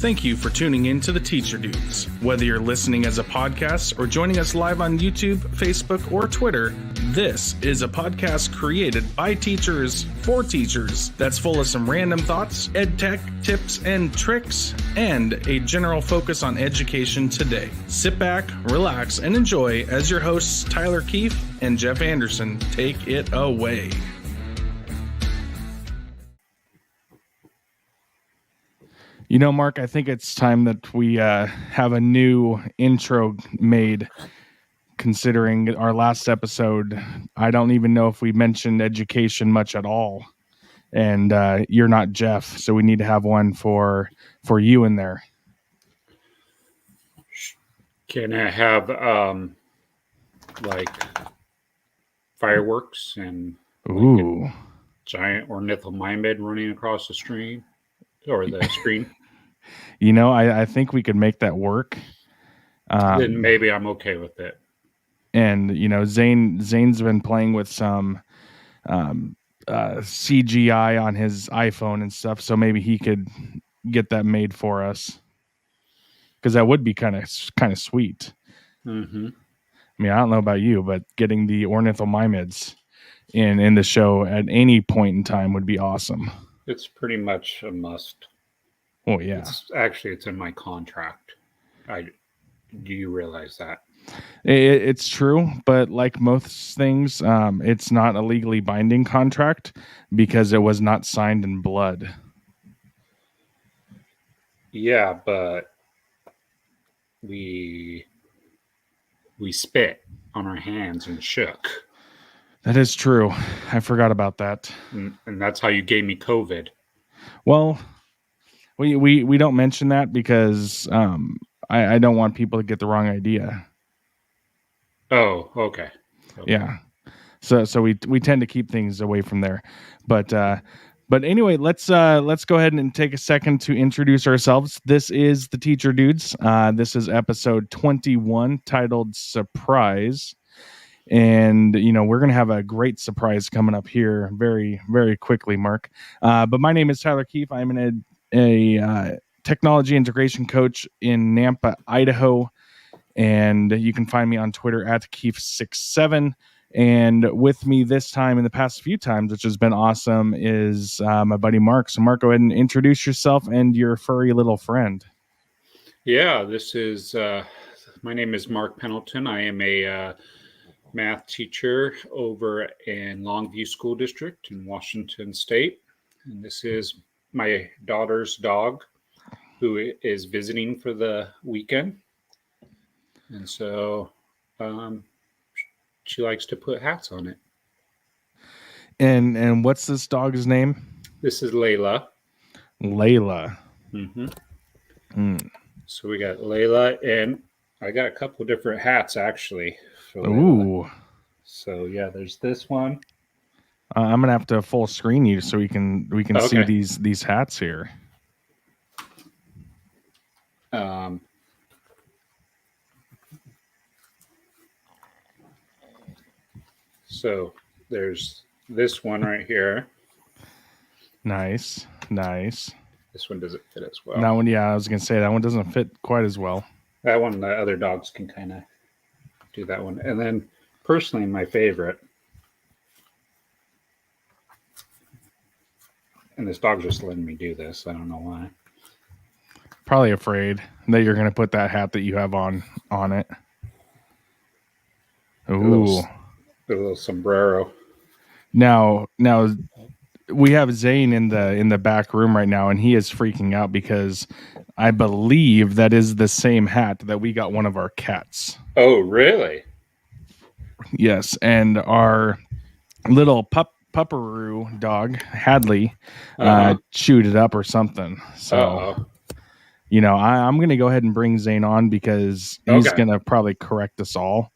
Thank you for tuning in to the Teacher Dudes. Whether you're listening as a podcast or joining us live on YouTube, Facebook, or Twitter, this is a podcast created by teachers for teachers that's full of some random thoughts, ed tech, tips, and tricks, and a general focus on education today. Sit back, relax, and enjoy as your hosts Tyler Keefe and Jeff Anderson take it away. You know, Mark, I think it's time that we have a new intro made, considering our last episode. I don't even know if we mentioned education much at all. And you're not Jeff, so we need to have one for you in there. Can I have like fireworks and Ooh, like giant ornithomimid running across the screen or the screen? You know, I think we could make that work. Then maybe I'm okay with it. And you know, Zane's been playing with some CGI on his iPhone and stuff, so maybe he could get that made for us, because that would be kind of sweet. Mm-hmm. I mean, I don't know about you, but getting the ornithomimids in the show at any point in time would be awesome. It's pretty much a must. Oh yeah, it's in my contract. Do you realize that? It's true, but like most things, it's not a legally binding contract because it was not signed in blood. Yeah, but we spit on our hands and shook. That is true. I forgot about that. And that's how you gave me COVID. Well, we don't mention that because I don't want people to get the wrong idea. Oh, okay. Yeah. So we tend to keep things away from there. But anyway, let's go ahead and take a second to introduce ourselves. This is the Teacher Dudes. This is episode 21, titled Surprise. And, you know, we're going to have a great surprise coming up here very, very quickly, Mark. But my name is Tyler Keefe. I'm a technology integration coach in Nampa, Idaho. And you can find me on Twitter at Keefe67. And with me this time and the past few times, which has been awesome, is my buddy Mark. So, Mark, go ahead and introduce yourself and your furry little friend. Yeah, this is my name is Mark Pendleton. I am a math teacher over in Longview School District in Washington State. And this is my daughter's dog, who is visiting for the weekend. And so she likes to put hats on it. And what's this dog's name? This is Layla. Layla. Mm-hmm. Mm. So we got Layla, and I got a couple different hats actually. For Ooh. Layla. So yeah, there's this one. I'm gonna have to full screen you so we can see these hats here. So there's this one right here. Nice. This one doesn't fit as well. That one, yeah, I was gonna say that one doesn't fit quite as well. That one, the other dogs can kind of do that one. And then personally, my favorite, and this dog's just letting me do this. I don't know why. Probably afraid that you're gonna put that hat that you have on it. Ooh. A little sombrero. Now we have Zane in the back room right now, and he is freaking out because I believe that is the same hat that we got one of our cats. Oh, really? Yes, and our little pupperoo dog Hadley chewed it up or something. So, you know, I'm going to go ahead and bring Zane on because he's going to probably correct us all.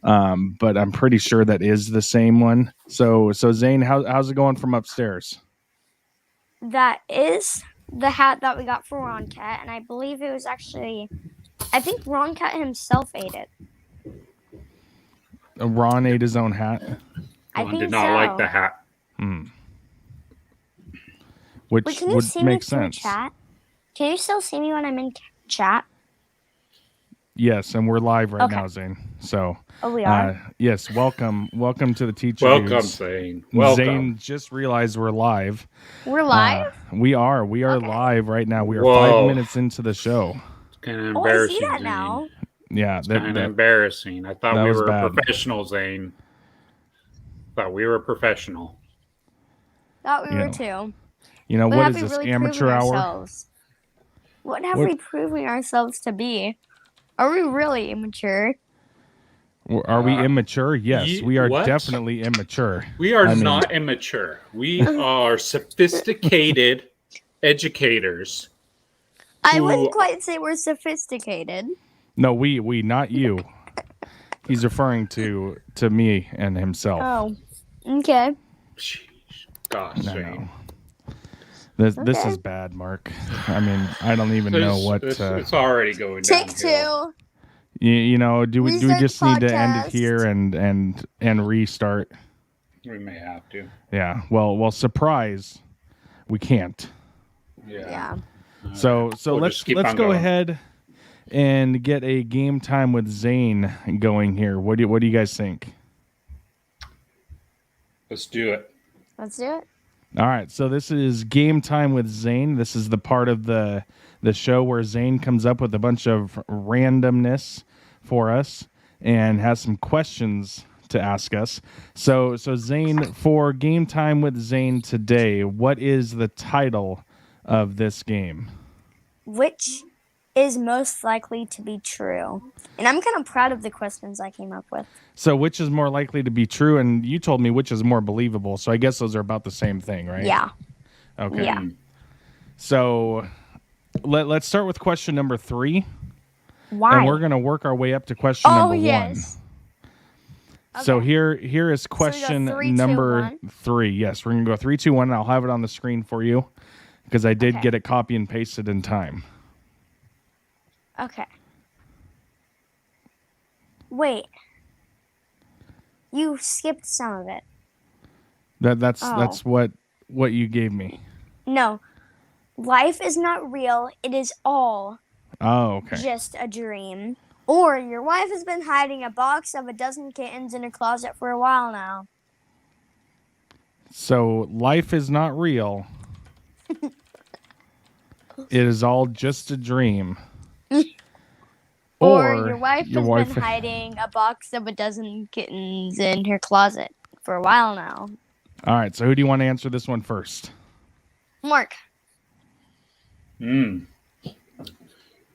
But I'm pretty sure that is the same one. So Zane, how's it going from upstairs? That is the hat that we got for Ron Cat, and I believe it was I think Ron Cat himself ate it. Ron ate his own hat? Ron did not like the hat. Which would make sense. Chat? Can you still see me when I'm in chat? Yes, and we're live right Okay. now, Zane. So, Oh, we are. yes, welcome to the Teacher Welcome, Dudes. Zane. Welcome. Zane just realized we're live. We're live? We are Okay. live right now. We are Whoa. 5 minutes into the show. It's kind of Oh, I embarrassing, see that Zane. now. Yeah, It's kind of embarrassing. I thought that we was were bad. professional, Zane. Thought we were professional. Thought we You were know. too. What have is we this, really amateur proven hour? ourselves? What have What- we proven ourselves to be? Are we really immature? Are we immature? Yes, we are what? definitely immature. We are I mean- not immature. We are sophisticated educators. I Who- wouldn't quite say we're sophisticated. No, we, not you. He's referring to me and himself. Oh, okay. Jeez. Gosh, I Zane. know. This Okay. is bad, Mark. I mean, I don't even know what. It's already going Take downhill. 2. Do we Restart just need to end it podcast. here and restart? We may have to. Yeah. Well, surprise, we can't. Yeah. So We'll let's just keep on go going. ahead and get a game time with Zane going here. What do you guys think? Let's do it. Let's do it. All right, so this is game time with Zane. This is the part of the show where Zane comes up with a bunch of randomness for us and has some questions to ask us. So Zane, for game time with Zane today, what is the title of this game? Which is most likely to be true? And I'm kind of proud of the questions I came up with. So which is more likely to be true? And you told me which is more believable. So I guess those are about the same thing, right? Yeah. Okay. Yeah. So let's start with question number 3. Why? And we're going to work our way up to question number 1. yes. So Okay. here is question 3, 2, number 1. 3. Yes, we're going to go 3, 2, 1. And I'll have it on the screen for you because I did Okay. get it copy and pasted in time. Okay. Wait. You skipped some of it. That's Oh. what you gave me. No. Life is not real. It is all Oh, okay. just a dream. Or your wife has been hiding a box of a dozen kittens in her closet for a while now. So life is not real. It is all just a dream. Or your wife your has wife- been hiding a box of a dozen kittens in her closet for a while now. All right, so who do you want to answer this one first? Mark.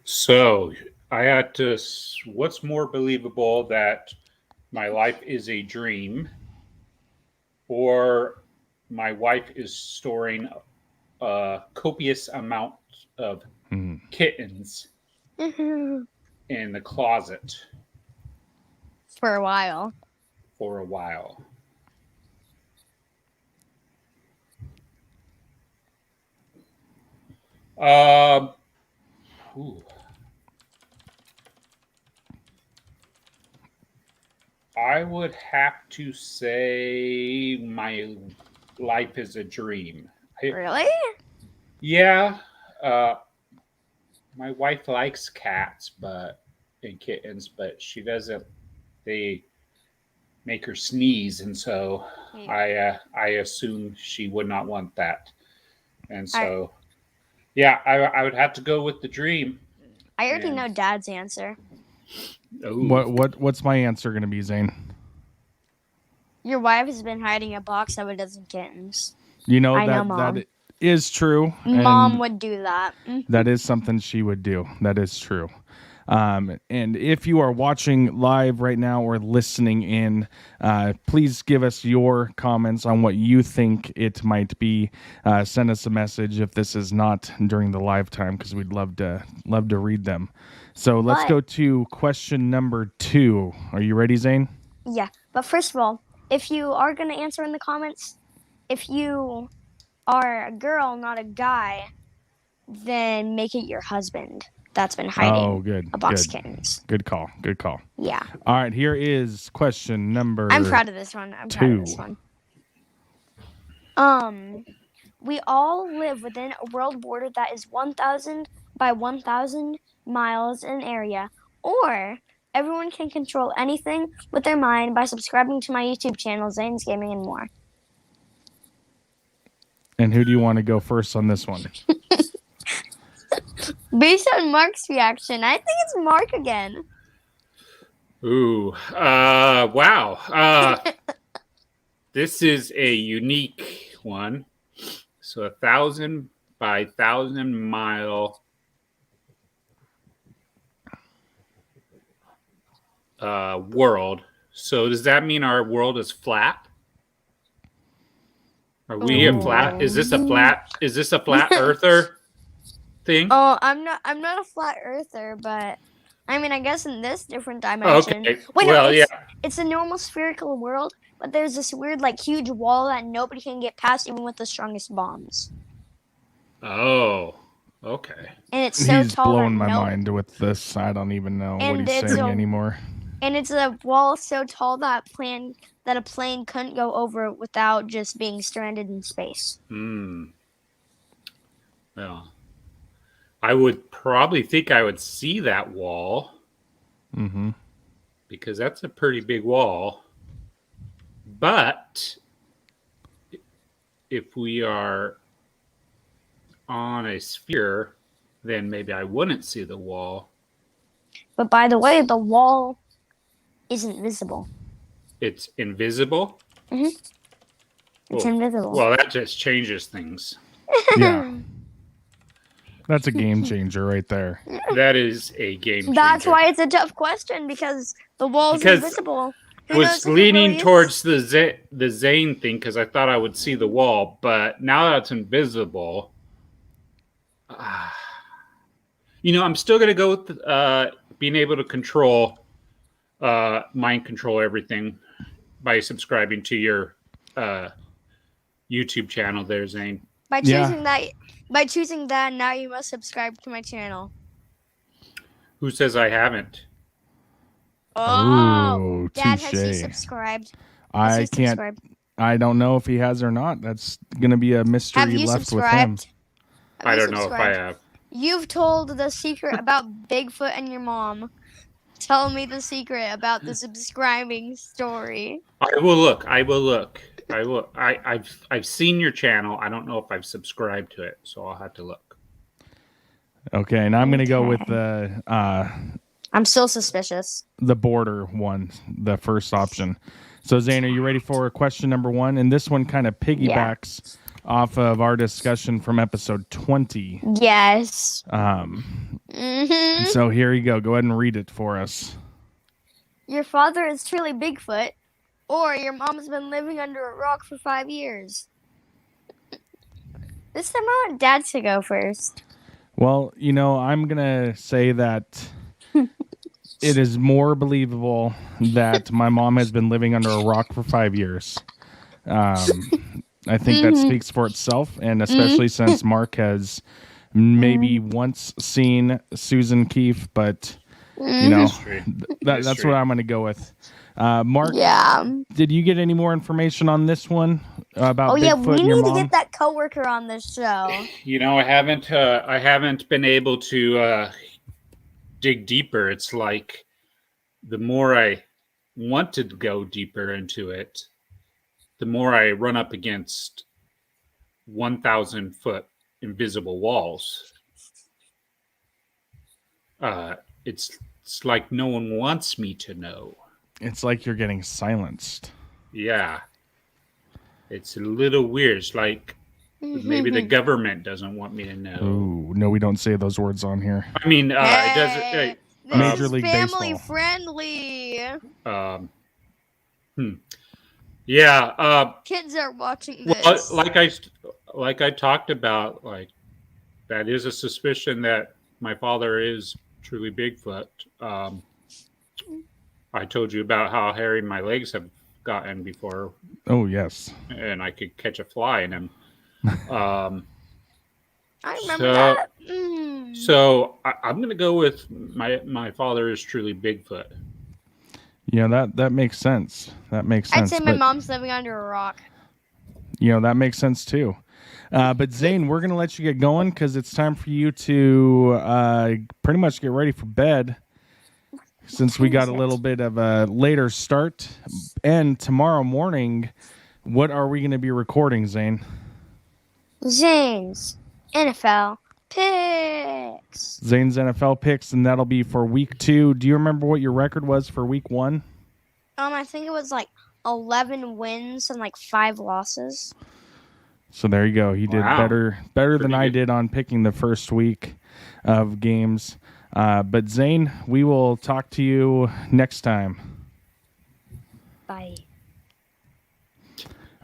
So I had to. What's more believable, that my life is a dream, or my wife is storing a copious amount of kittens in the closet For a while. for a while? Ooh. I would have to say my life is a dream. Really? Yeah. My wife likes cats and kittens, but she doesn't. They make her sneeze, and so I assume she would not want that. And so, yeah, I would have to go with the dream. I already Yeah. know Dad's answer. Ooh. What's my answer going to be, Zane? Your wife has been hiding a box of a dozen kittens. You know I know, that Mom. that is true. Mom and would do that. that is something she would do. That is true. And if you are watching live right now or listening in, please give us your comments on what you think it might be. Send us a message if this is not during the live time, because we'd love to read them. So let's But- go to question number 2. Are you ready, Zane? Yeah, but first of all, if you are going to answer in the comments, if you are a girl, not a guy, then make it your husband that's been hiding Oh, good. a box Good. of kittens. Good call. Good call. Yeah. All right, here is question number I'm proud of this one. I'm proud of this 2. one. we all live within a world border that is 1,000 by 1,000 miles in area, or everyone can control anything with their mind by subscribing to my YouTube channel, Zane's Gaming and More. And who do you want to go first on this one? Based on Mark's reaction, I think it's Mark again. Ooh, wow. This is a unique one. So 1,000 by 1,000 mile world. So does that mean our world is flat? Are we a flat? Is this a flat earther thing? Oh, I'm not a flat earther, but I mean, I guess in this different dimension. Okay. Wait, Well, no, yeah. it's a normal spherical world, but there's this weird, like, huge wall that nobody can get past, even with the strongest bombs. Oh, okay. And it's so He's tall blowing that my mind with this. I don't even know And what he's it's saying a- anymore. And it's a wall so tall that a plane couldn't go over it without just being stranded in space. Well, I would probably think I would see that wall Mm-hmm. because that's a pretty big wall. But if we are on a sphere, then maybe I wouldn't see the wall. But by the way, the wall isn't visible. It's invisible. It's Oh, invisible. Well, that just changes things. Yeah. That's a game changer right there. That is a game changer. That's why it's a tough question, because the wall's Because invisible. I was leaning towards the Zane thing because I thought I would see the wall, but now that it's invisible, I'm still going to go with being able to control, mind control everything by subscribing to your YouTube channel there, Zane. By choosing that, now you must subscribe to my channel. Who says I haven't? Oh, Dad, has he touche. subscribed? I can't. I don't know if he has or not. That's gonna be a mystery Have you left with him. subscribed? I don't know if I have. You've told the secret about Bigfoot and your mom. Tell me the secret about the subscribing story. I will look. I will. I've seen your channel. I don't know if I've subscribed to it, so I'll have to look. Okay, now I'm gonna go with I'm still suspicious. the border one, the first option. So Zane, are you ready for question number 1? And this one kind of piggybacks off of our discussion from episode 20. Yes. So here you go. Go ahead and read it for us. Your father is truly Bigfoot, or your mom's been living under a rock for 5 years. This time I want Dad to go first. Well, I'm gonna say that it is more believable that my mom has been living under a rock for 5 years. I think that speaks for itself, and especially since Mark has maybe once seen Susan Keefe, but Mystery. that's what I'm going to go with. Mark, Yeah. did you get any more information on this one about Oh Bigfoot yeah, we and your need to mom? get that coworker on this show. I haven't been able to dig deeper. It's like the more I want to go deeper into it, the more I run up against 1,000-foot invisible walls. It's like no one wants me to know. It's like you're getting silenced. Yeah. It's a little weird. It's like maybe the government doesn't want me to know. Ooh, no, we don't say those words on here. I mean, it doesn't. Hey, this Major is League family Baseball. friendly. Yeah. Kids are watching Well, this. like I talked about, like that is a suspicion that my father is truly Bigfoot. I told you about how hairy my legs have gotten before, Oh, yes. and I could catch a fly in them. I remember that. So I'm going to go with my father is truly Bigfoot. That makes sense. That makes I'd sense. say my but, mom's living under a rock. that makes sense too. But Zane, we're gonna let you get going because it's time for you to pretty much get ready for bed. Since we got a little bit of a later start, and tomorrow morning, what are we going to be recording, Zane? Zane's NFL picks. Zane's NFL picks, and that'll be for week 2. Do you remember what your record was for week 1? I think it was like 11 wins and like 5 losses. So there you go. He did Wow. better than I did on picking the first week of games. But Zane, we will talk to you next time. Bye.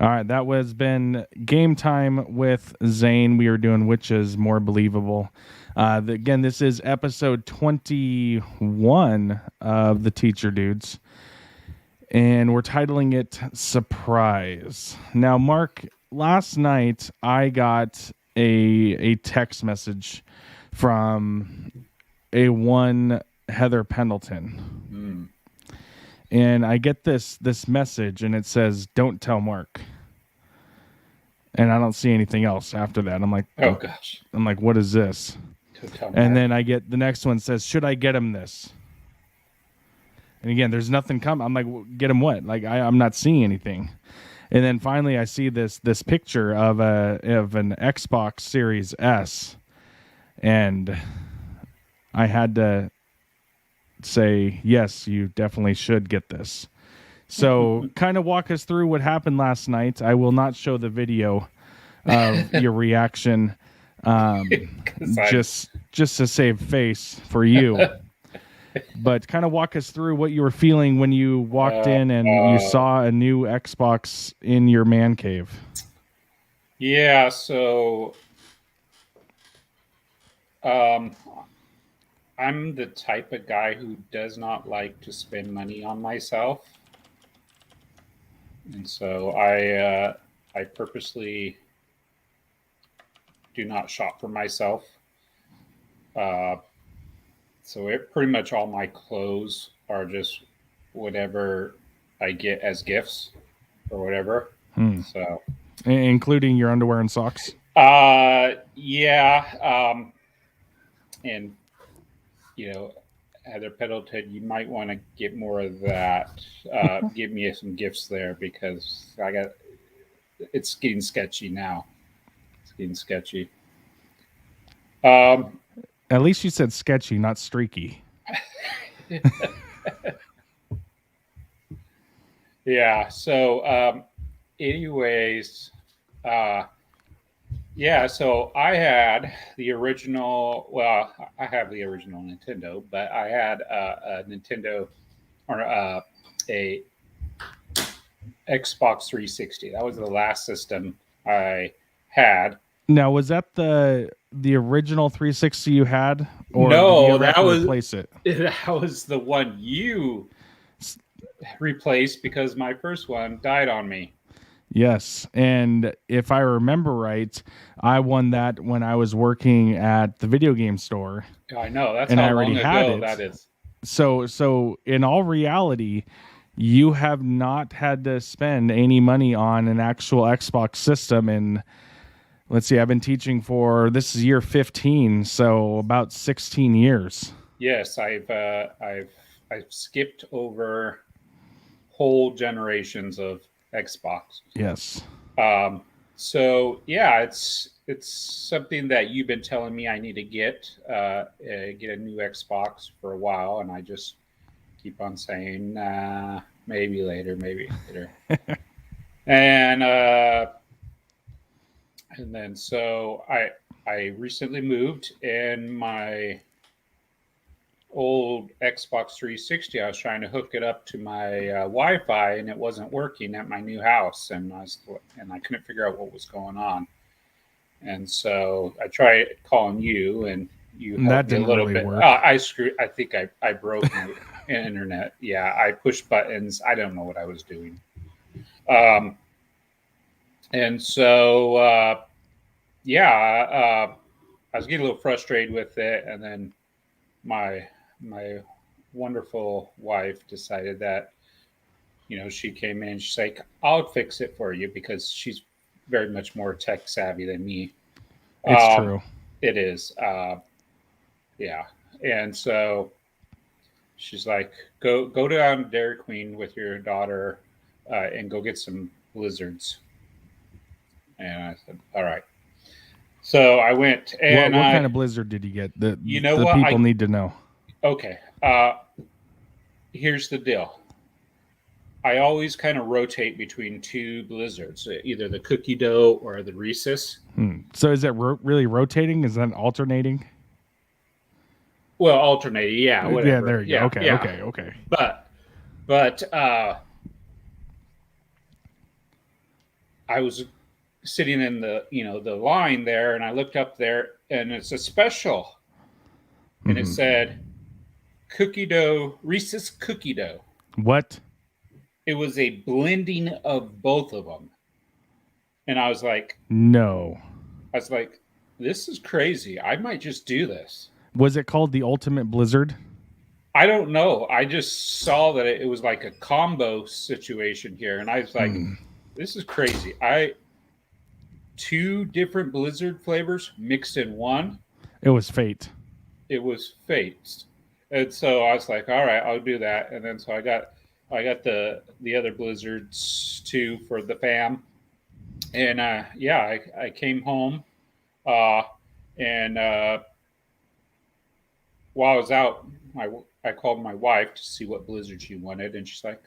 All right, that was been Game Time with Zane. We are doing which is more believable. Again, this is episode 21 of the Teacher Dudes, and we're titling it Surprise. Now, Mark, last night I got a text message from a one Heather Pendleton. And I get this message, and it says, "Don't tell Mark." And I don't see anything else after that. I'm like, Oh gosh. I'm like, what is this? Don't tell And Mark. then I get the next one says, "Should I get him this?" And again, there's nothing coming. I'm like, get him what? Like I'm not seeing anything. And then finally, I see this picture of an Xbox Series S, and I had to say, yes, you definitely should get this. So kind of walk us through what happened last night. I will not show the video of your reaction, just to save face for you. But kind of walk us through what you were feeling when you walked in and you saw a new Xbox in your man cave. Yeah, so I'm the type of guy who does not like to spend money on myself. And so I purposely do not shop for myself. So pretty much all my clothes are just whatever I get as gifts or whatever. So Including your underwear and socks? Yeah. And, Heather Pendleton, you might want to get more of that. Give me some gifts there because it's getting sketchy now. It's getting sketchy. At least you said sketchy, not streaky. Yeah. So, anyways, yeah. So I had the original. Well, I have the original Nintendo, but I had a Nintendo or a Xbox 360. That was the last system I had. Now, was that the original 360 you had, or No, did you ever that have to was replace it? That was the one you replaced because my first one died on me. Yes, and if I remember right, I won that when I was working at the video game store. I know that's And how I already long had ago it. that is. So in all reality, you have not had to spend any money on an actual Xbox system. And let's see, I've been teaching for, this is year 15, so about 16 years. Yes, I've skipped over whole generations of Xbox. Yes. So yeah, it's something that you've been telling me I need to get a new Xbox for a while, and I just keep on saying maybe later. And then so I recently moved, and my old Xbox 360, I was trying to hook it up to my Wi-Fi, and it wasn't working at my new house, and I couldn't figure out what was going on. And so I tried calling you, and you helped me a little bit. Work. I think I broke the internet. Yeah, I pushed buttons. I don't know what I was doing. And so I was getting a little frustrated with it, and then my wonderful wife decided that, she came in, she's like, "I'll fix it for you," because she's very much more tech savvy than me. It's true. It is. Yeah. And so she's like, go down to Dairy Queen with your daughter and go get some blizzards. And I said, all right. So I went, and what kind of blizzard did you get? The what? People need to know. Okay. Here's the deal. I always kind of rotate between two blizzards, either the cookie dough or the Reese's. So is it really rotating? Is that alternating? Well, alternating, yeah, whatever. Yeah, there you go. Yeah. Okay. But I was sitting in the line there, and I looked up there, and it's a special, and it said cookie dough, Reese's cookie dough. What? It was a blending of both of them, and I was like, no. I was like, this is crazy. I might just do this. Was it called the Ultimate Blizzard? I don't know. I just saw that it was like a combo situation here, and I was like, this is crazy. Two different Blizzard flavors mixed in one. It was fate. It was fate. And so I was like, all right, I'll do that. And then so I got the other Blizzards too for the fam. And I came home and while I was out, I called my wife to see what blizzard she wanted, and she's like,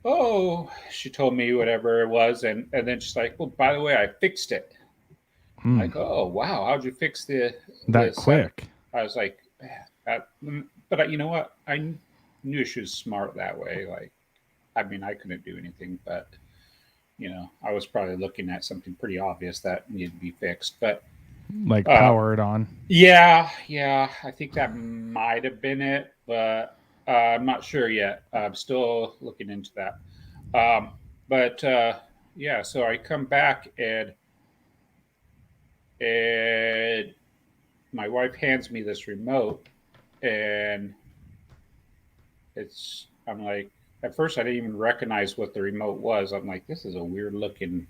oh, she told me whatever it was, and then she's like, well, by the way, I fixed it. Like, oh, wow, how'd you fix that quick? I was like, but you know what? I knew she was smart that way. Like, I mean, I couldn't do anything, but, I was probably looking at something pretty obvious that needed to be fixed, but like power it on. Yeah, I think that might have been it, but I'm not sure yet. I'm still looking into that. So I come back and my wife hands me this remote, and I'm like, at first I didn't even recognize what the remote was. I'm like, this is a weird looking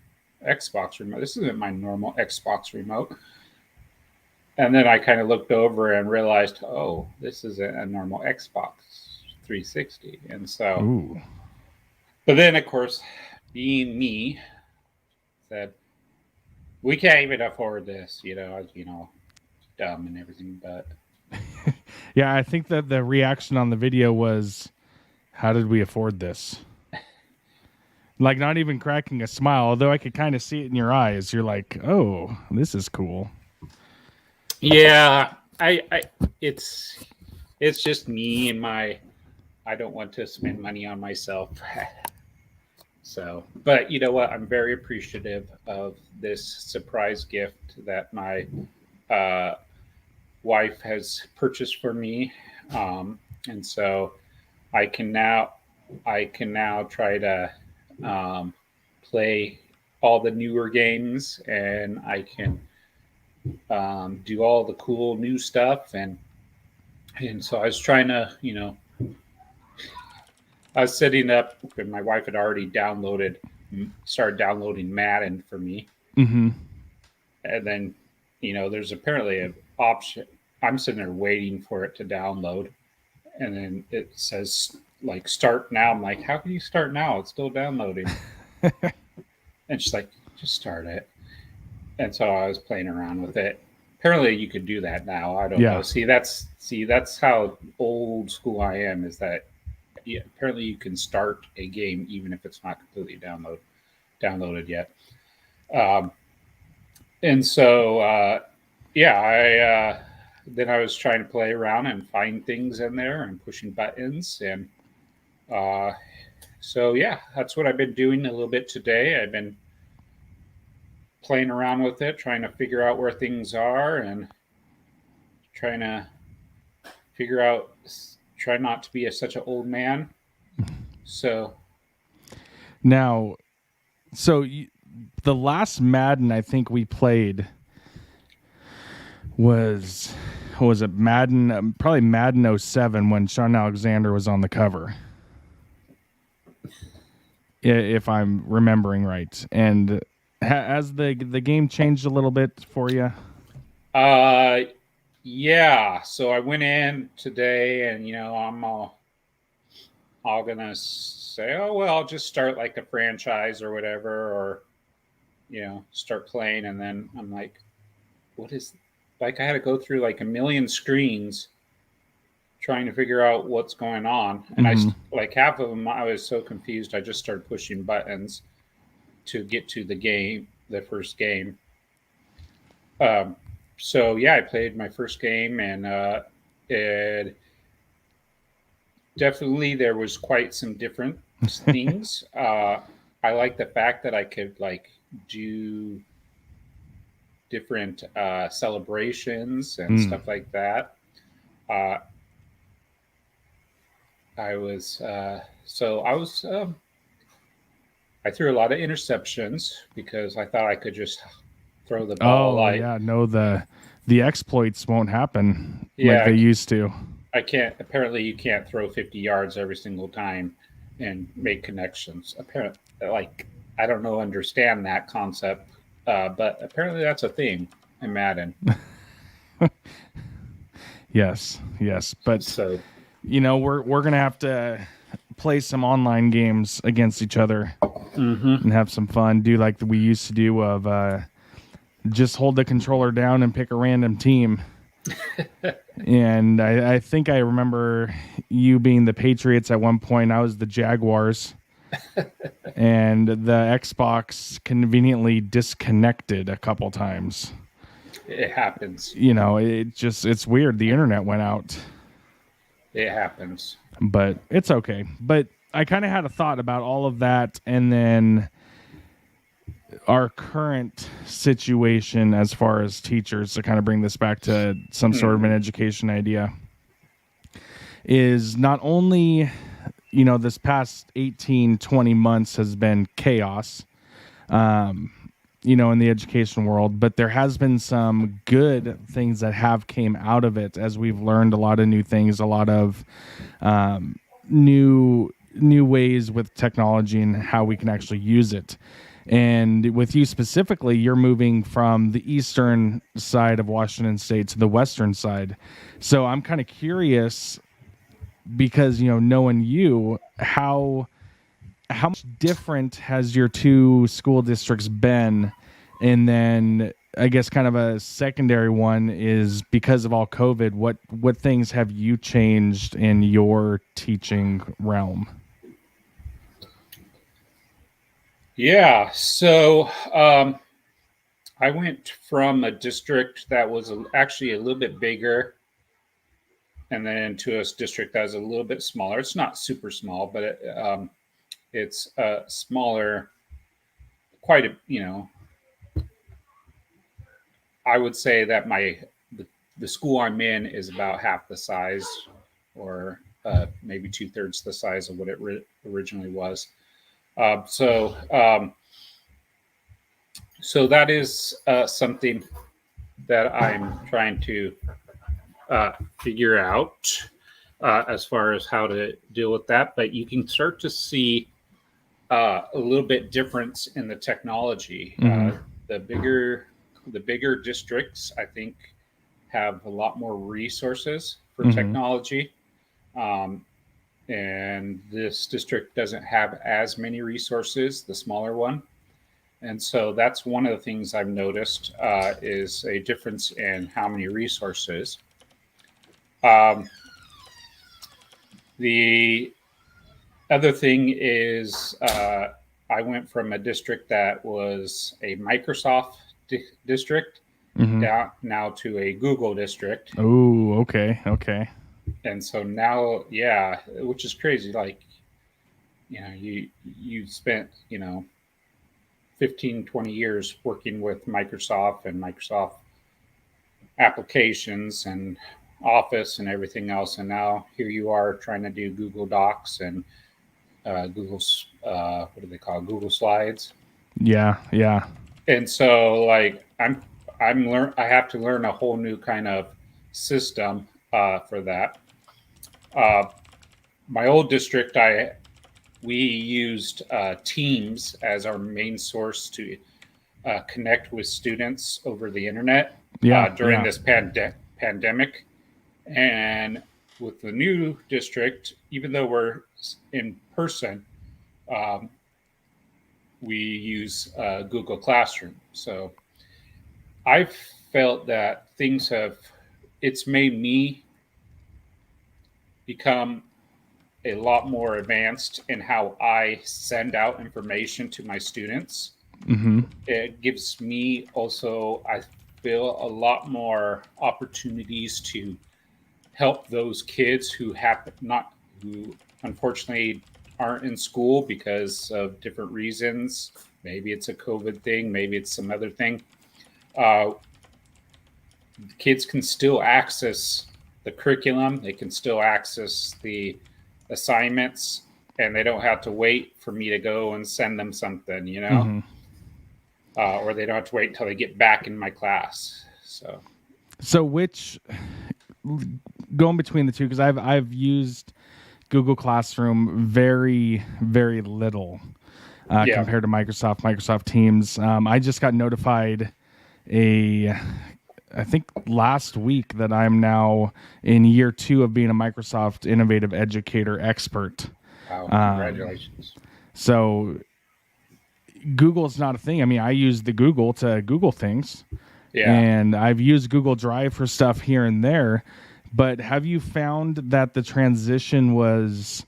Xbox remote. This isn't my normal Xbox remote. And then I kind of looked over and realized, oh, this is a normal Xbox 360. And so, ooh. But then, of course, being me, said, we can't even afford this, dumb and everything. But yeah, I think that the reaction on the video was, how did we afford this? Like, not even cracking a smile, although I could kind of see it in your eyes. You're like, oh, this is cool. Yeah, it's just me and I don't want to spend money on myself. So, but you know what? I'm very appreciative of this surprise gift that my wife has purchased for me. And so I can now try to play all the newer games, and I can do all the cool new stuff, and so I was trying to, I was setting up, and my wife had already started downloading Madden for me, and then there's apparently an option. I'm sitting there waiting for it to download, and then it says like start now. I'm like, how can you start now? It's still downloading. And she's like, just start it. And so I was playing around with it. Apparently you could do that now. I don't know. See, that's how old school I am, is that apparently you can start a game even if it's not completely downloaded yet. And so then I was trying to play around and find things in there and pushing buttons, and that's what I've been doing a little bit today. I've been playing around with it, trying to figure out where things are, and trying to figure out, try not to be such an old man. So now, the last Madden I think we played was it Madden, probably Madden 07, when Sean Alexander was on the cover, if I'm remembering right. And Has the game changed a little bit for you? Yeah. So I went in today, and I'm all gonna say, oh well, I'll just start like a franchise or whatever, or start playing, and then I'm like, what is like? I had to go through like a million screens trying to figure out what's going on, and like half of them, I was so confused. I just started pushing buttons to get to the first game. So yeah, I played my first game, and it definitely there was quite some different things. I like the fact that I could like do different celebrations and stuff like that. Uh, I was so I was I threw a lot of interceptions because I thought I could just throw the ball. Oh yeah, no, the exploits won't happen like Yeah, they used to. I can't. Apparently, you can't throw 50 yards every single time and make connections. Apparently, like I don't know, understand that concept, but apparently that's a thing in Madden. Yes, but So we're gonna have to play some online games against each other and have some fun. Do like we used to do of just hold the controller down and pick a random team. And I think I remember you being the Patriots at one point. I was the Jaguars. And the Xbox conveniently disconnected a couple times. it happens. It's weird. The internet went out. It happens. But it's okay. But I kind of had a thought about all of that, and then our current situation as far as teachers, to kind of bring this back to some sort of an education idea, is not only this past 18-20 months has been chaos in the education world, but there has been some good things that have came out of it, as we've learned a lot of new things, a lot of new ways with technology and how we can actually use it. And with you specifically, you're moving from the eastern side of Washington State to the western side. So I'm kind of curious, because knowing you, how much different has your two school districts been? And then I guess kind of a secondary one is, because of all COVID, what things have you changed in your teaching realm? Yeah. So I went from a district that was actually a little bit bigger, and then into a district that was a little bit smaller. It's not super small, but it's smaller. Quite a I would say that the school I'm in is about half the size, or maybe 2/3 the size of what it originally was. So that is something that I'm trying to figure out as far as how to deal with that. But you can start to see a little bit difference in the technology. The bigger districts, I think, have a lot more resources for technology. And this district doesn't have as many resources, the smaller one. And so that's one of the things I've noticed is a difference in how many resources. The other thing is I went from a district that was a Microsoft district down now to a Google district. Oh, okay. And so now, yeah, which is crazy. Like, you spent 15, 20 years working with Microsoft and Microsoft applications and Office and everything else, and now here you are trying to do Google Docs and Google's what do they call it? Google Slides. Yeah. And so, like, I have to learn a whole new kind of system for that. My old district, we used Teams as our main source to connect with students over the internet during Yeah. this pandemic. And with the new district, even though we're in person, um, we use Google Classroom. So I've felt that it's made me become a lot more advanced in how I send out information to my students. Mm-hmm. It gives me also, I feel, a lot more opportunities to help those kids who unfortunately aren't in school because of different reasons. Maybe it's a COVID thing, maybe it's some other thing. Kids can still access the curriculum, they can still access the assignments, and they don't have to wait for me to go and send them something, Mm-hmm. Or they don't have to wait until they get back in my class. So which, going between the two, because I've used Google Classroom very, very little compared to Microsoft Teams. I just got notified I think last week that I'm now in year 2 of being a Microsoft Innovative Educator Expert. Wow, congratulations. So Google's not a thing. I mean, I use the Google to Google things. Yeah. And I've used Google Drive for stuff here and there. But have you found that the transition was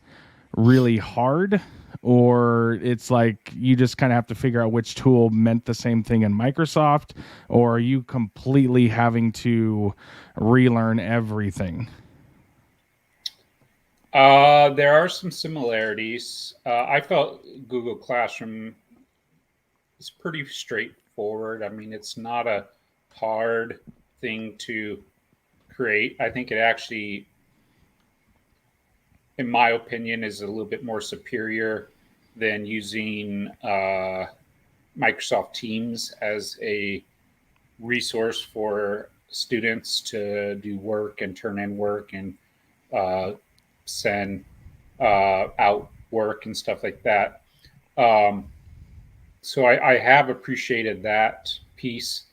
really hard? Or it's like you just kind of have to figure out which tool meant the same thing in Microsoft? Or are you completely having to relearn everything? There are some similarities. I felt Google Classroom is pretty straightforward. I mean, it's not a hard thing to create. I think it actually, in my opinion, is a little bit more superior than using Microsoft Teams as a resource for students to do work and turn in work and send out work and stuff like that. So I have appreciated that piece.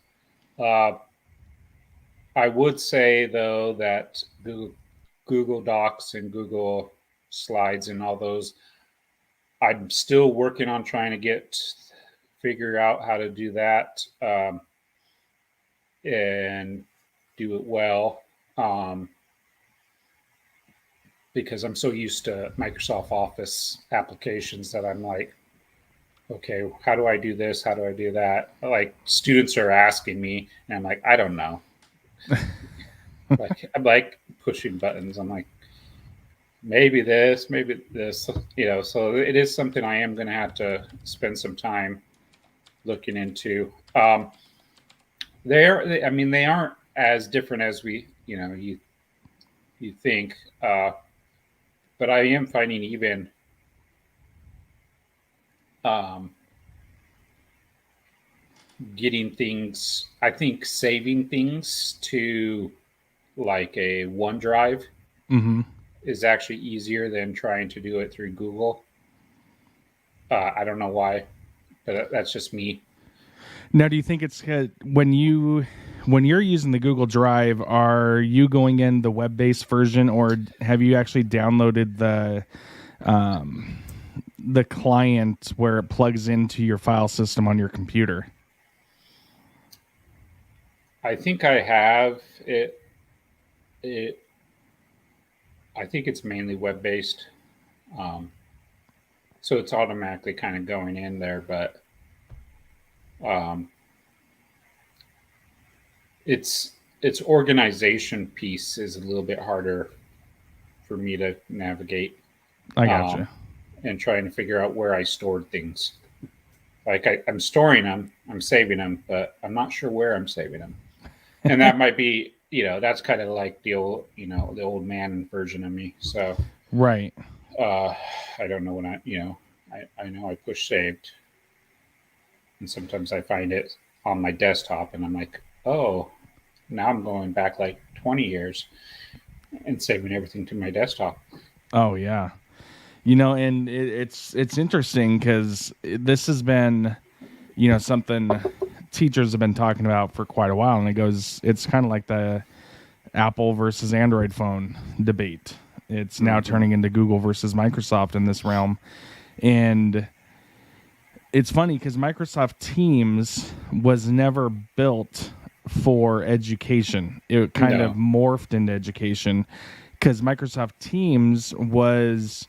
I would say, though, that Google Docs and Google Slides and all those, I'm still working on trying to figure out how to do that and do it well, because I'm so used to Microsoft Office applications that I'm like, okay, how do I do this? How do I do that? Like, students are asking me, and I'm like, I don't know. I'm like pushing buttons. I'm like, maybe this, so it is something I am going to have to spend some time looking into. They aren't as different as you think, but I am finding even getting things, I think saving things to like a OneDrive is actually easier than trying to do it through Google. I don't know why, but that's just me. Now, do you think it's when you're using the Google Drive, are you going in the web-based version, or have you actually downloaded the client where it plugs into your file system on your computer? I think I have it. I think it's mainly web-based, so it's automatically kind of going in there. But its organization piece is a little bit harder for me to navigate. I gotcha. And trying to figure out where I stored things. Like I'm storing them, I'm saving them, but I'm not sure where I'm saving them. And that might be, that's kind of like the old, the old man version of me. So right. I don't know when I know I push saved, and sometimes I find it on my desktop, and I'm like, oh, now I'm going back like 20 years and saving everything to my desktop. Oh yeah. And it's interesting because this has been, something teachers have been talking about for quite a while, and it's kind of like the Apple versus Android phone debate. It's now turning into Google versus Microsoft in this realm. And it's funny because Microsoft Teams was never built for education. It kind of morphed into education because Microsoft Teams was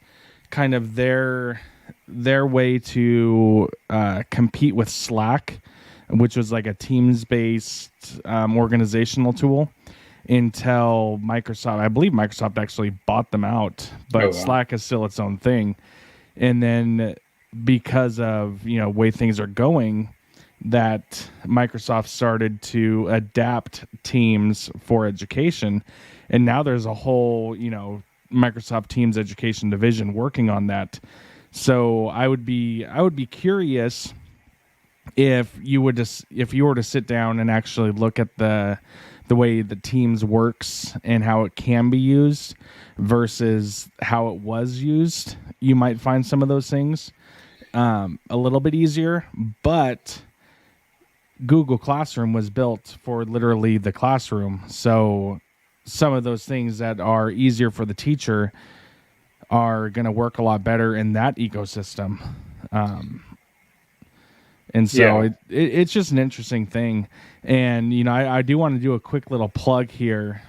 kind of their way to compete with Slack, which was like a Teams-based organizational tool, until Microsoft, I believe Microsoft actually bought them out, but Slack is still its own thing. And then because of, way things are going, that Microsoft started to adapt Teams for education. And now there's a whole, Microsoft Teams education division working on that. So I would be curious if you were to sit down and actually look at the way the Teams works and how it can be used versus how it was used, you might find some of those things a little bit easier. But Google Classroom was built for literally the classroom. So some of those things that are easier for the teacher are going to work a lot better in that ecosystem. And so it's just an interesting thing. And, I do want to do a quick little plug here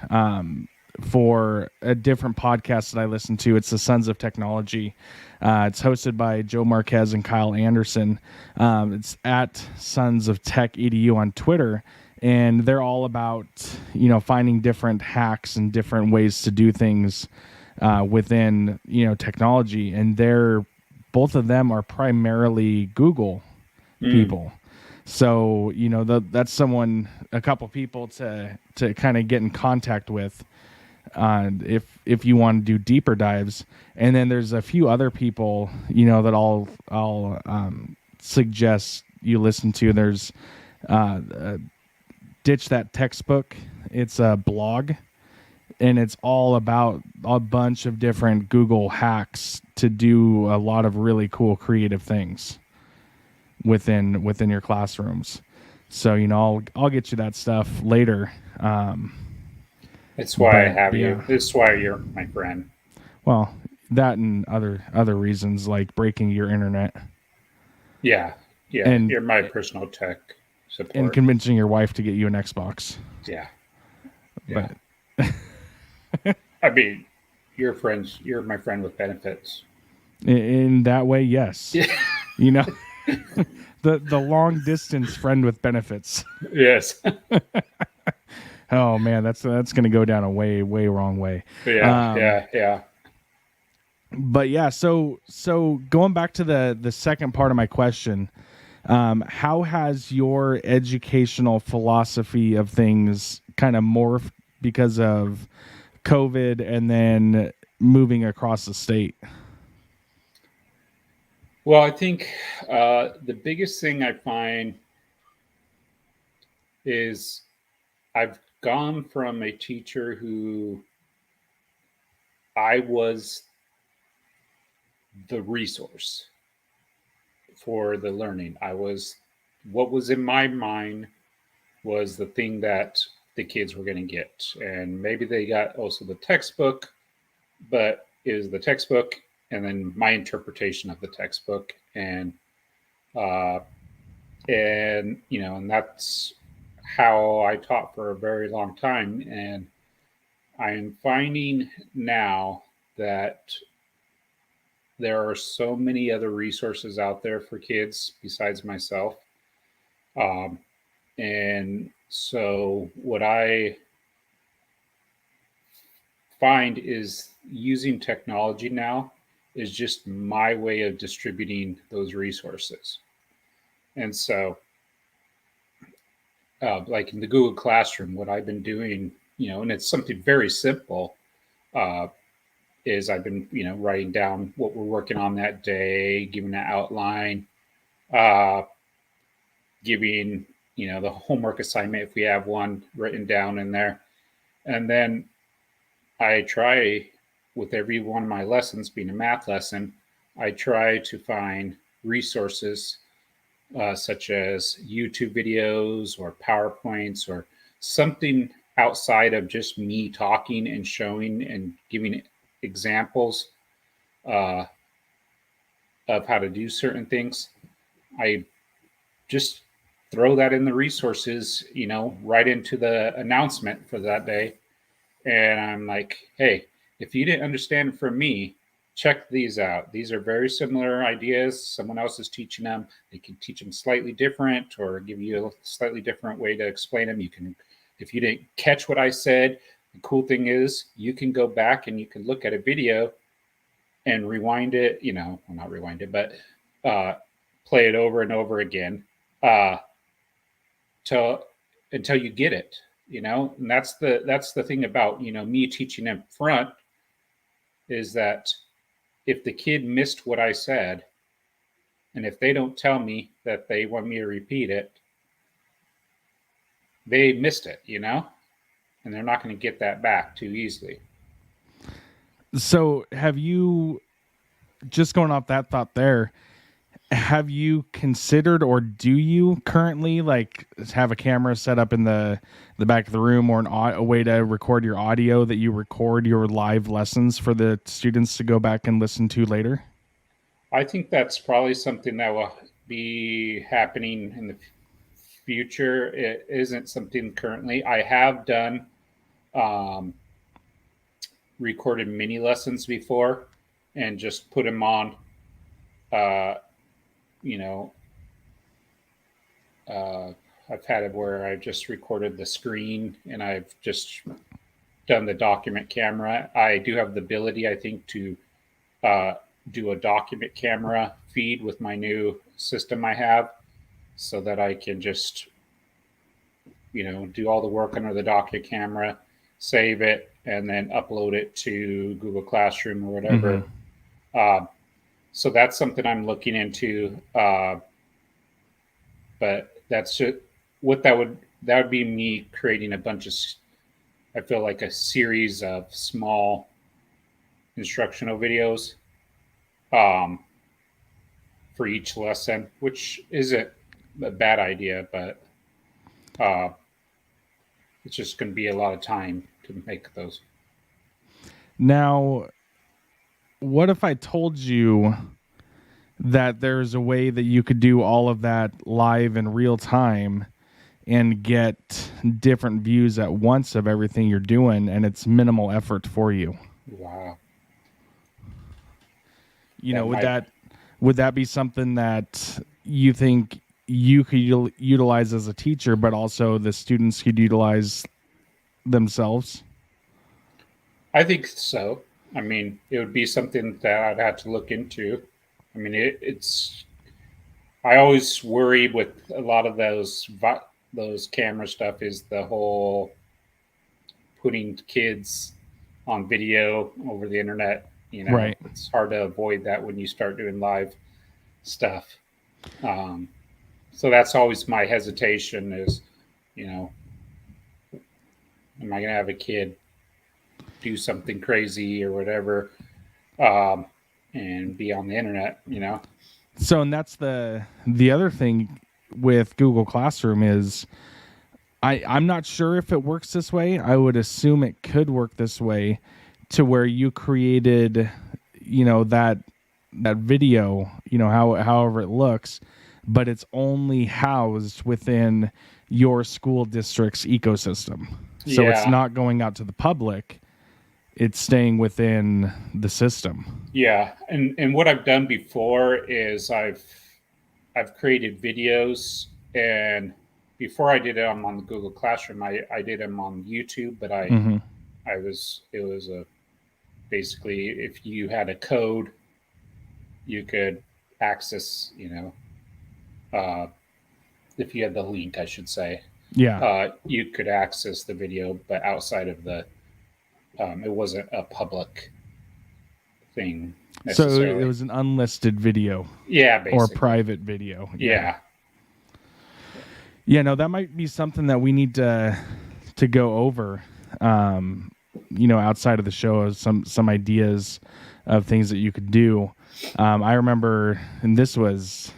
for a different podcast that I listen to. It's the Sons of Technology. It's hosted by Joe Marquez and Kyle Anderson. It's at Sons of Tech EDU on Twitter. And they're all about, finding different hacks and different ways to do things within, technology. And both of them are primarily Google people. So, that's a couple people to kind of get in contact with if you want to do deeper dives. And then there's a few other people, that I'll suggest you listen to. There's Ditch That Textbook. It's a blog, and it's all about a bunch of different Google hacks to do a lot of really cool creative things within your classrooms. So, I'll get you that stuff later. That's why I have you. This is why you're my friend. Well, that and other reasons like breaking your internet. Yeah. And you're my personal tech support. And convincing your wife to get you an Xbox. Yeah. But I mean, you're my friend with benefits. In that way, yes. The long distance friend with benefits. Yes. Oh man, that's going to go down a way wrong way. Yeah. But yeah, so going back to the second part of my question, how has your educational philosophy of things kind of morphed because of COVID and then moving across the state? Well, I think the biggest thing I find is I've gone from a teacher who I was the resource for the learning. What was in my mind was the thing that the kids were going to get. And maybe they got also the textbook, but it was the textbook and then my interpretation of the textbook. And that's how I taught for a very long time. And I'm finding now that there are so many other resources out there for kids besides myself. And so what I find is using technology now is just my way of distributing those resources. And so like in the Google Classroom, what I've been doing, and it's something very simple, is I've been, writing down what we're working on that day, giving an outline, giving, the homework assignment, if we have one written down in there. And then I try with every one of my lessons being a math lesson, I try to find resources such as YouTube videos or PowerPoints or something outside of just me talking and showing and giving examples uh, of how to do certain things. I just throw that in the resources, right into the announcement for that day. And I'm like, hey, if you didn't understand from me, check these out. These are very similar ideas. Someone else is teaching them. They can teach them slightly different or give you a slightly different way to explain them. You can, if you didn't catch what I said, the cool thing is you can go back and you can look at a video and rewind it, well, not rewind it, but play it over and over again till until you get it, and that's the thing about me teaching up front is that if the kid missed what I said and if they don't tell me that they want me to repeat it, they missed it, and they're not going to get that back too easily. So have you, just going off that thought there, have you considered, or do you currently like have a camera set up in the back of the room, or a way to record your audio that you record your live lessons for the students to go back and listen to later? I think that's probably something that will be happening in the future. It isn't something currently. I have done recorded mini lessons before and just put them on I've had it where I've just recorded the screen and I've just done the document camera. I do have the ability, I think, to do a document camera feed with my new system I have so that I can just, do all the work under the document camera, save it, and then upload it to Google Classroom or whatever. Mm-hmm. So that's something I'm looking into. But that's just what that would be me creating a bunch of, I feel like a series of small instructional videos for each lesson, which isn't a bad idea, but it's just going to be a lot of time to make those. Now, what if I told you that there's a way that you could do all of that live in real time and get different views at once of everything you're doing, and it's minimal effort for you? Wow. Would that be something that you think you could utilize as a teacher, but also the students could utilize themselves? I think so. I mean, it would be something that I'd have to look into. I mean, it's. I always worry with a lot of those camera stuff is the whole putting kids on video over the internet. Right. It's hard to avoid that when you start doing live stuff. So that's always my hesitation is, am I going to have a kid do something crazy or whatever and be on the internet, So, and that's the other thing with Google Classroom is I'm not sure if it works this way. I would assume it could work this way to where you created, that video, however it looks, but it's only housed within your school district's ecosystem. So It's not going out to the public. It's staying within the system. Yeah. And what I've done before is I've created videos, and before I did them on the Google Classroom, I did them on YouTube, but it was basically if you had a code, you could access, if you had the link, I should say. Yeah. You could access the video, but outside of the, it wasn't a public thing necessarily. So it was an unlisted video. Yeah, basically. Or private video. Yeah. Yeah, no, that might be something that we need to go over, outside of the show, some ideas of things that you could do. I remember, and this was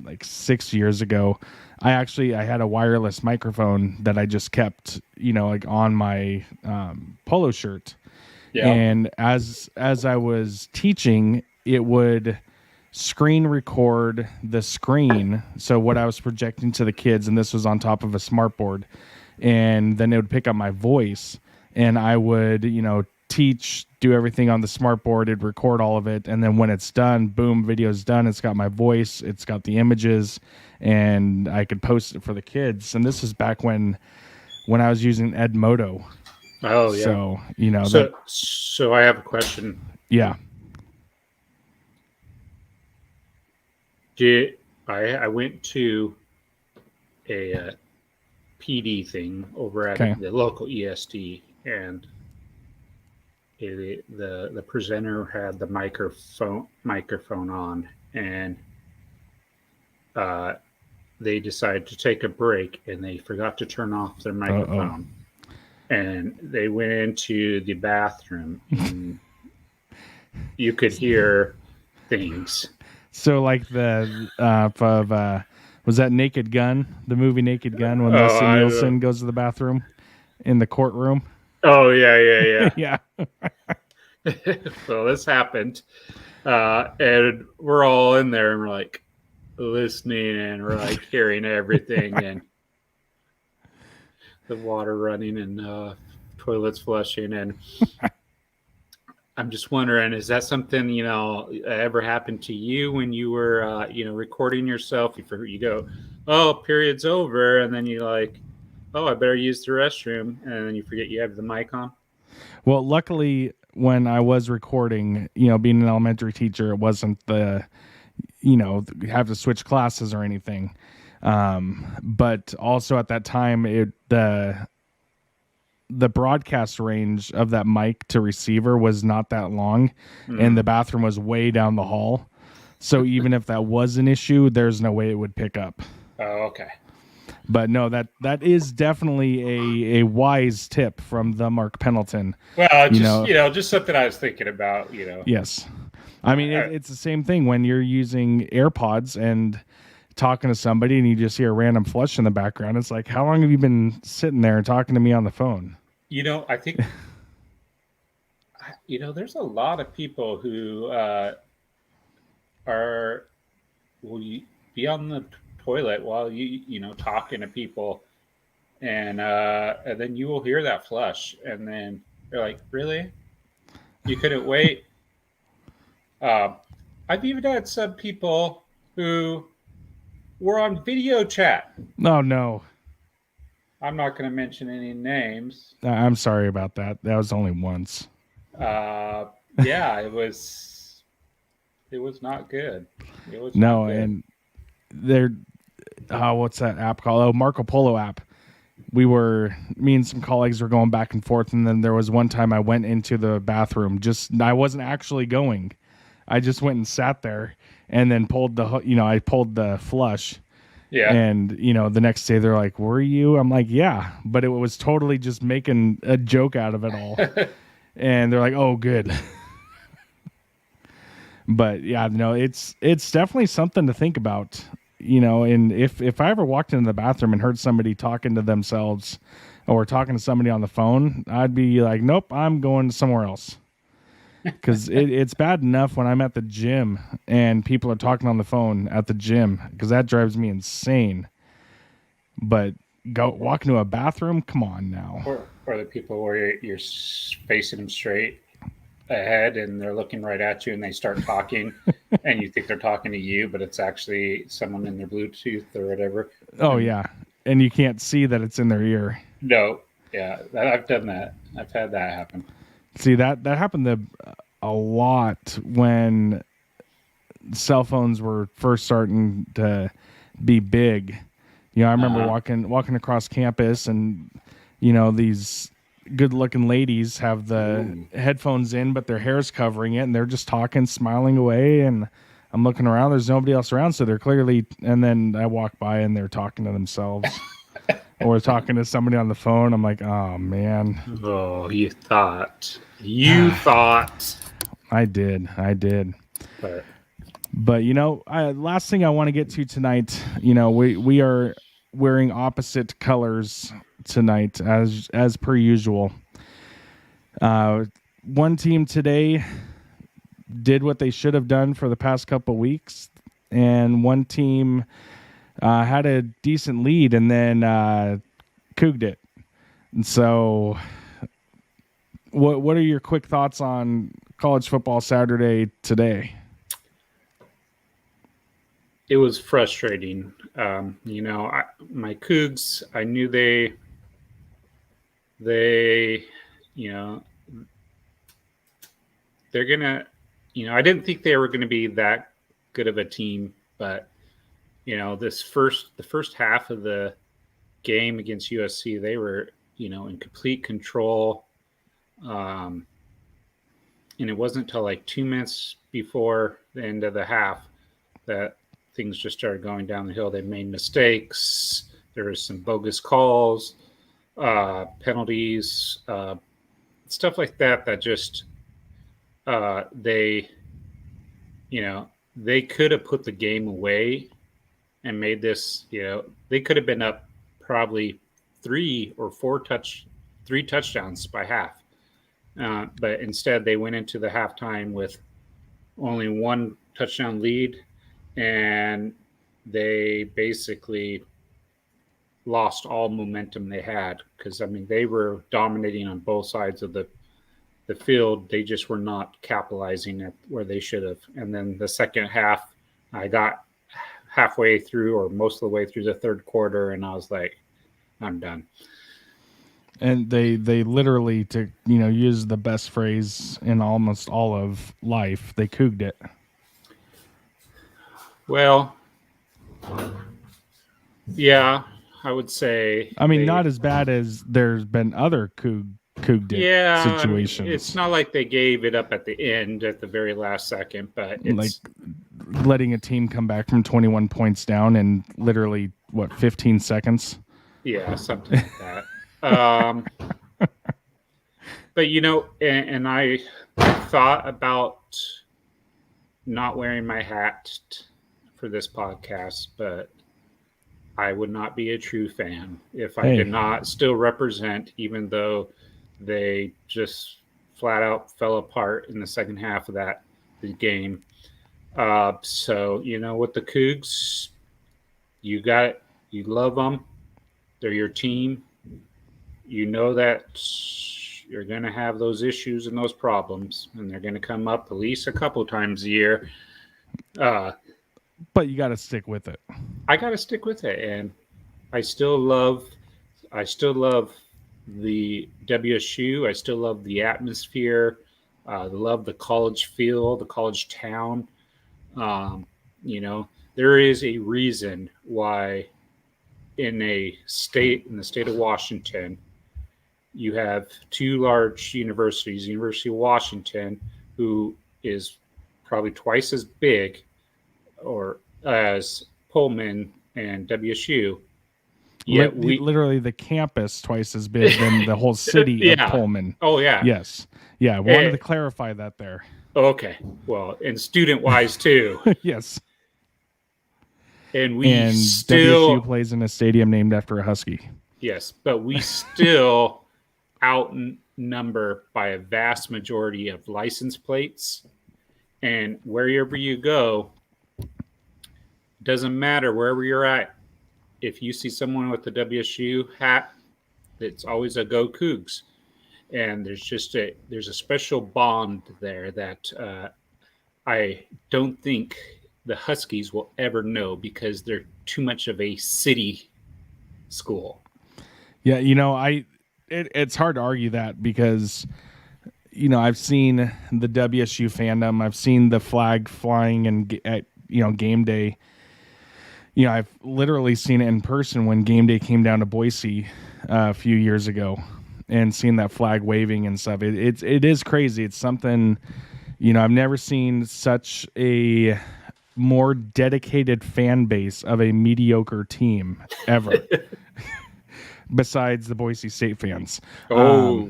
like 6 years ago, I had a wireless microphone that I just kept, like on my polo shirt. Yeah. And as I was teaching, it would screen record the screen. So what I was projecting to the kids, and this was on top of a smart board, and then it would pick up my voice, and I would, teach, do everything on the smart board. It'd record all of it. And then when it's done, boom, video's done. It's got my voice, it's got the images, and I could post it for the kids. And this is back when I was using Edmodo. Oh yeah. So, So I have a question. Yeah. I went to a PD thing over at the local ESD, and the presenter had the microphone on, and they decided to take a break, and they forgot to turn off their microphone. And they went into the bathroom, and you could hear things. So like was that Naked Gun, the movie Naked Gun, when Leslie Nielsen goes to the bathroom in the courtroom? Oh, yeah. Yeah. So this happened, and we're all in there, and we're like listening, and we're like hearing everything, and the water running, and toilets flushing, and I'm just wondering, is that something ever happened to you when you were recording yourself? You go, oh, period's over, and then you're like, oh, I better use the restroom, and then you forget you have the mic on. Well, luckily, when I was recording, being an elementary teacher, it wasn't the, have to switch classes or anything. But also at that time, the broadcast range of that mic to receiver was not that long, and the bathroom was way down the hall. So even if that was an issue, there's no way it would pick up. Oh, okay. But no, that is definitely a wise tip from the Mark Pendleton. Well, just something I was thinking about, Yes. I mean, it's the same thing when you're using AirPods and talking to somebody and you just hear a random flush in the background. It's like, how long have you been sitting there talking to me on the phone? I think, there's a lot of people who will be on the toilet while you talking to people, and then you will hear that flush, and then you're like, really? You couldn't wait? I've even had some people who were on video chat. Oh, no. I'm not going to mention any names. I'm sorry about that. That was only once. Yeah, it was not good. It was no, not good. And they're, what's that app called? Oh, Marco Polo app. Me and some colleagues were going back and forth, and then there was one time I went into the bathroom. I wasn't actually going. I just went and sat there, and then I pulled the flush. Yeah. And, the next day they're like, were you? I'm like, yeah. But it was totally just making a joke out of it all. And they're like, oh, good. But yeah, no, it's definitely something to think about, and if I ever walked into the bathroom and heard somebody talking to themselves or talking to somebody on the phone, I'd be like, nope, I'm going somewhere else. Because it's bad enough when I'm at the gym and people are talking on the phone at the gym, because that drives me insane. But walk into a bathroom, come on now. Or the people where you're facing them straight ahead and they're looking right at you and they start talking and you think they're talking to you, but it's actually someone in their Bluetooth or whatever. Oh, yeah. And you can't see that it's in their ear. No. Yeah, I've done that. I've had that happen. See, that happened a lot when cell phones were first starting to be big. I remember walking across campus, and these good-looking ladies have the headphones in, but their hair's covering it, and they're just talking, smiling away. And I'm looking around; there's nobody else around, so they're clearly. And then I walk by, and they're talking to themselves. Or talking to somebody on the phone. I'm like, oh, man. Oh, you thought. I did. But But last thing I want to get to tonight, we are wearing opposite colors tonight as per usual. One team today did what they should have done for the past couple weeks, and one team had a decent lead and then couged it. And so, what are your quick thoughts on college football Saturday today? It was frustrating. My Cougs, I knew they, they're gonna, I didn't think they were going to be that good of a team, but the first half of the game against USC, they were, in complete control. And it wasn't until like 2 minutes before the end of the half that things just started going down the hill. They made mistakes. There was some bogus calls, penalties, stuff like that. That just they could have put the game away and made this. They could have been up probably 3 touchdowns by half. But instead, they went into the halftime with only 1 touchdown lead, and they basically lost all momentum they had because, they were dominating on both sides of the field. They just were not capitalizing at where they should have. And then the second half, I got halfway through or most of the way through the third quarter, and I was like, I'm done. And they literally, to use the best phrase in almost all of life, they couged it. Well, yeah, I would say. Not as bad as there's been other couged it situations. It's not like they gave it up at the end, at the very last second, but it's like letting a team come back from 21 points down in literally 15 seconds. Yeah, something like that. But and I thought about not wearing my hat for this podcast, but I would not be a true fan if I did not still represent, even though they just flat out fell apart in the second half of the game. So with the Cougs, you got it. You love them. They're your team. You know that you're going to have those issues and those problems, and they're going to come up at least a couple times a year. But you got to stick with it. I got to stick with it, and I still love the WSU. I still love the atmosphere. I love the college feel, the college town. There is a reason why in the state of Washington, you have 2 large universities, University of Washington, who is probably twice as big or as Pullman and WSU. Yet literally the campus twice as big than the whole city of Pullman. Oh, yeah. Yes. Yeah, wanted to clarify that there. Okay. Well, and student-wise, too. Yes. And WSU plays in a stadium named after a Husky. Yes, but we still outnumber by a vast majority of license plates. And wherever you go, doesn't matter wherever you're at. If you see someone with the WSU hat, it's always a Go Cougs. And there's a special bond there that I don't think the Huskies will ever know because they're too much of a city school. Yeah, it's hard to argue that because I've seen the WSU fandom. I've seen the flag flying at game day. I've literally seen it in person when game day came down to Boise a few years ago and seen that flag waving and stuff. It is crazy. It's something, I've never seen such a more dedicated fan base of a mediocre team ever. Besides the Boise State fans. Oh.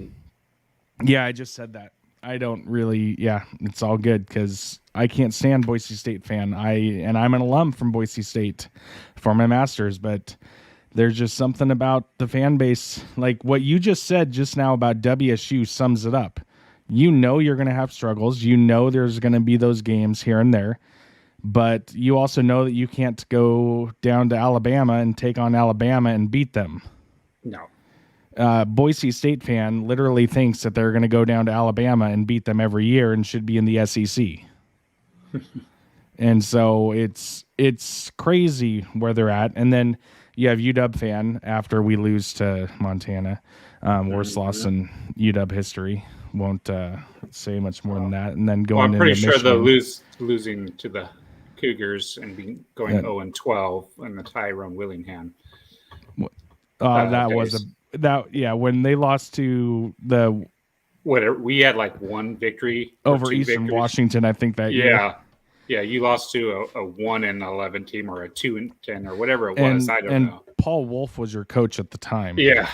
Yeah, I just said that. I don't really. Yeah, it's all good because I can't stand Boise State fan. I'm an alum from Boise State for my master's, but there's just something about the fan base. Like what you just said just now about WSU sums it up. You know you're going to have struggles. You know there's going to be those games here and there, but you also know that you can't go down to Alabama and take on Alabama and beat them. No. Boise State fan literally thinks that they're going to go down to Alabama and beat them every year and should be in the SEC. And so it's crazy where they're at. And then you have UW fan after we lose to Montana. Worst loss in UW history. Won't say much more than that. And then going I'm pretty into sure Michigan. they're losing to the Cougars and going 0-12 in the Tyrone Willingham. That was when they lost to the we had like one victory over Eastern Washington, I think that year. Yeah, you lost to a 1-11 team or a 2-10 or whatever it was. I don't know. Paul Wolf was your coach at the time. Yeah,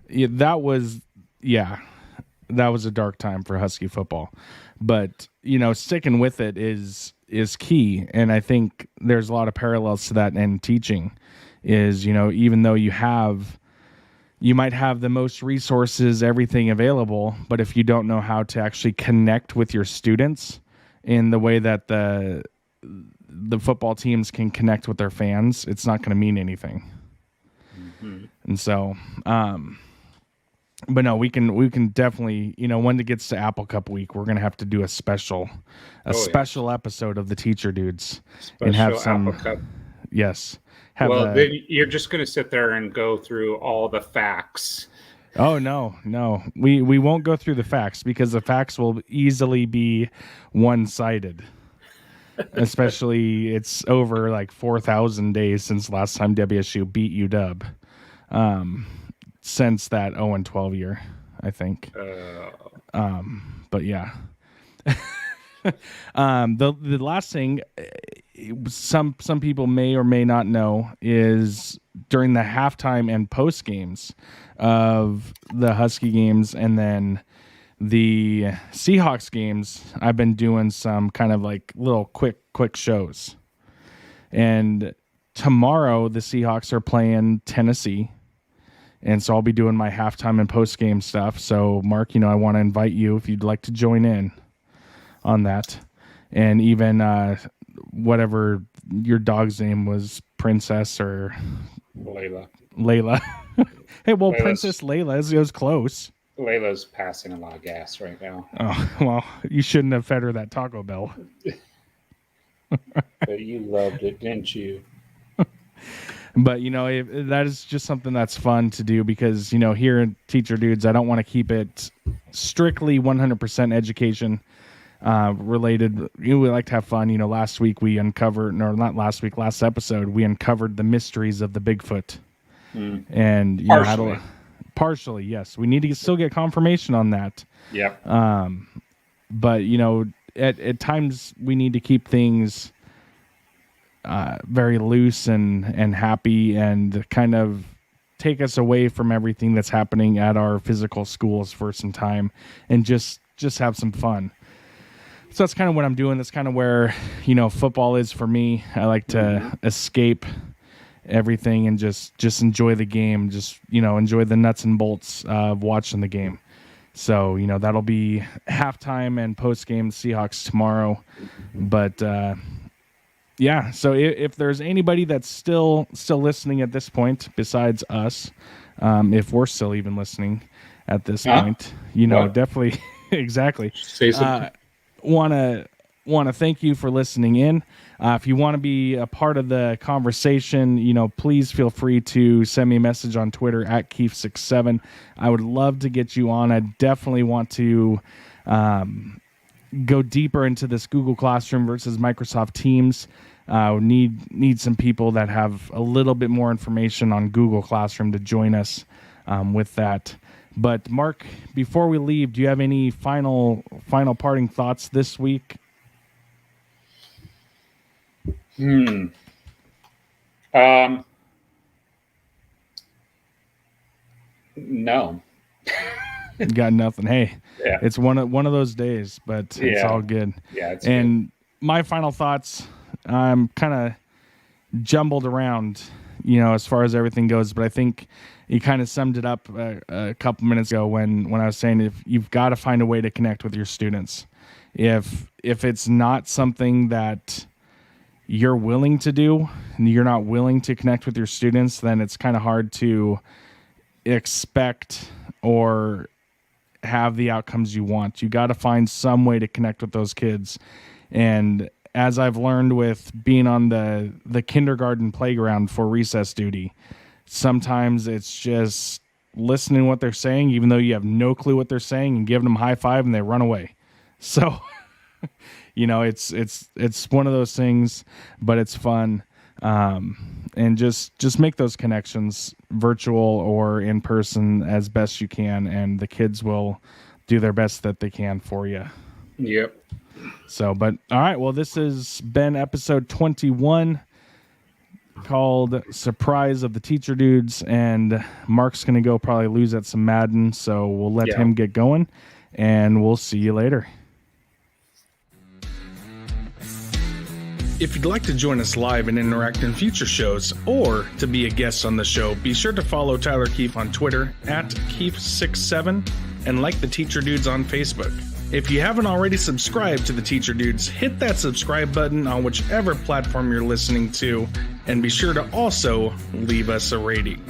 that was a dark time for Husky football. But sticking with it is key, and I think there's a lot of parallels to that in teaching. Is even though you might have the most resources, everything available, but if you don't know how to actually connect with your students in the way that the football teams can connect with their fans, it's not going to mean anything. Mm-hmm. And so, but no, we can definitely, when it gets to Apple Cup week, we're going to have to do a special episode of the Teacher Dudes and have some Apple Cup. Yes. Then you're just going to sit there and go through all the facts. Oh, no. We won't go through the facts because the facts will easily be one-sided. Especially it's over like 4,000 days since last time WSU beat UW. Since that 0-12 year, I think. But yeah. The last thing some people may or may not know is during the halftime and post games of the Husky games and then the Seahawks games, I've been doing some kind of like little quick shows. And tomorrow the Seahawks are playing Tennessee. And so I'll be doing my halftime and post game stuff. So Mark, I want to invite you if you'd like to join in on that. And even whatever your dog's name was, Princess or Layla. Hey, well, Princess Layla is close. Layla's passing a lot of gas right now. Oh, well, you shouldn't have fed her that Taco Bell. But you loved it, didn't you? But, that is just something that's fun to do because, here in Teacher Dudes, I don't want to keep it strictly 100% education related. We like to have fun. Last week we uncovered, or not last week, last episode, we uncovered the mysteries of the Bigfoot. And, partially, yes. We need to still get confirmation on that. Yeah. But, at times we need to keep things very loose and happy and kind of take us away from everything that's happening at our physical schools for some time and just have some fun. So that's kind of what I'm doing. That's kind of where, football is for me. I like to escape everything and just enjoy the game. Just, enjoy the nuts and bolts of watching the game. So, that'll be halftime and post game Seahawks tomorrow. But, yeah, so if there's anybody that's still listening at this point besides us, if we're still even listening at this point, definitely exactly. Say something. Want to thank you for listening in. If you want to be a part of the conversation, please feel free to send me a message on Twitter at Keef67. I would love to get you on. I definitely want to go deeper into this Google Classroom versus Microsoft Teams. Need some people that have a little bit more information on Google Classroom to join us with that. But Mark, before we leave, do you have any final parting thoughts this week? No. Got nothing. Hey, Yeah. it's one of those days, but it's Yeah. all good. Yeah. It's And my final thoughts, I'm kind of jumbled around, as far as everything goes, but I think you kind of summed it up a couple minutes ago when I was saying, if you've got to find a way to connect with your students. If it's not something that you're willing to do and you're not willing to connect with your students, then it's kind of hard to expect or have the outcomes you want. You got to find some way to connect with those kids. And as I've learned with being on the kindergarten playground for recess duty, sometimes it's just listening to what they're saying, even though you have no clue what they're saying, and giving them a high five and they run away. So, it's one of those things, but it's fun. And just make those connections, virtual or in person, as best you can, and the kids will do their best that they can for you. Yep. So, but all right, well, this has been episode 21 called Surprise of the Teacher Dudes, and Mark's going to go probably lose at some Madden, so we'll let him get going, and we'll see you later. If you'd like to join us live and interact in future shows, or to be a guest on the show, be sure to follow Tyler Keefe on Twitter @Keefe67 and like the Teacher Dudes on Facebook. If you haven't already subscribed to the Teacher Dudes, hit that subscribe button on whichever platform you're listening to, and be sure to also leave us a rating.